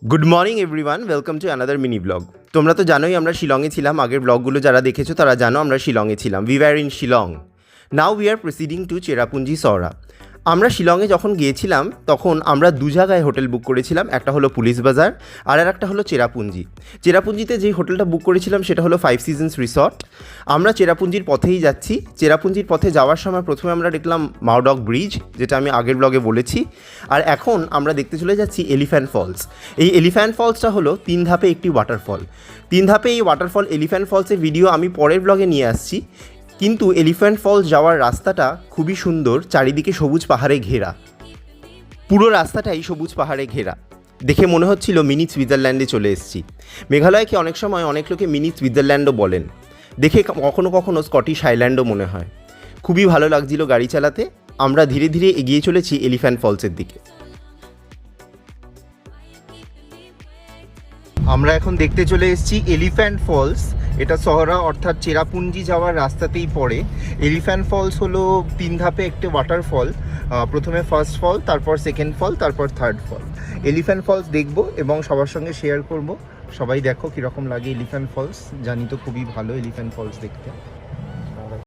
Good morning everyone, welcome to another mini blog. তোমরা তো জানোই আমরা শিলংয়ে ছিলাম। আগের ব্লগগুলো যারা দেখেছো তারা জানো আমরা শিলংয়ে ছিলাম। We were in Shillong. Now we are proceeding to Cherrapunji সরা। আমরা শিলংয়ে যখন গিয়েছিলাম তখন আমরা দু জায়গায় হোটেল বুক করেছিলাম। একটা হলো পুলিশ বাজার আর একটা হলো চেরাপুঞ্জি। চেরাপুঞ্জিতে যেই হোটেলটা বুক করেছিলাম সেটা হলো 5 সিজনস রিসর্ট। আমরা চেরাপুঞ্জির পথেই যাচ্ছি। চেরাপুঞ্জির পথে যাওয়ার সময় প্রথমে আমরা দেখলাম মাওডক ব্রিজ, যেটা আমি আগের ব্লগে বলেছি। আর এখন আমরা দেখতে চলে যাচ্ছি এলিফ্যান্ট ফলস। এই এলিফ্যান্ট ফলসটা হলো 3 ধাপে একটি ওয়াটারফল। 3 ধাপে এই ওয়াটারফল এলিফ্যান্ট ফলসের ভিডিও আমি পরের ব্লগে নিয়ে আসছি। কিন্তু এলিফ্যান্ট ফলস যাওয়ার রাস্তাটা খুবই সুন্দর, চারিদিকে সবুজ পাহাড়ে ঘেরা। পুরো রাস্তাটাই সবুজ পাহাড়ে ঘেরা। দেখে মনে হচ্ছিল মিনি সুইজারল্যান্ডে চলে এসেছি। মেঘালয়কে অনেক সময় অনেক লোকে মিনি সুইজারল্যান্ডও বলেন। দেখে কখনো কখনো স্কটিশ হাইল্যান্ডও মনে হয়। খুবই ভালো লাগছিল গাড়ি চালাতে। আমরা ধীরে ধীরে এগিয়ে চলেছি এলিফ্যান্ট ফলসের দিকে। আমরা এখন দেখতে চলে এসেছি এলিফ্যান্ট ফলস। এটা সহরা অর্থাৎ চেরাপুঞ্জি যাওয়ার রাস্তাতেই পড়ে। এলিফ্যান্ট ফলস হলো 3 ধাপে একটি ওয়াটারফল। প্রথমে ফার্স্ট ফল, তারপর সেকেন্ড ফল, তারপর থার্ড ফল। এলিফ্যান্ট ফলস দেখব এবং সবার সঙ্গে শেয়ার করব। সবাই দেখো কীরকম লাগে এলিফ্যান্ট ফলস। জানি তো খুবই ভালো এলিফ্যান্ট ফলস দেখতে।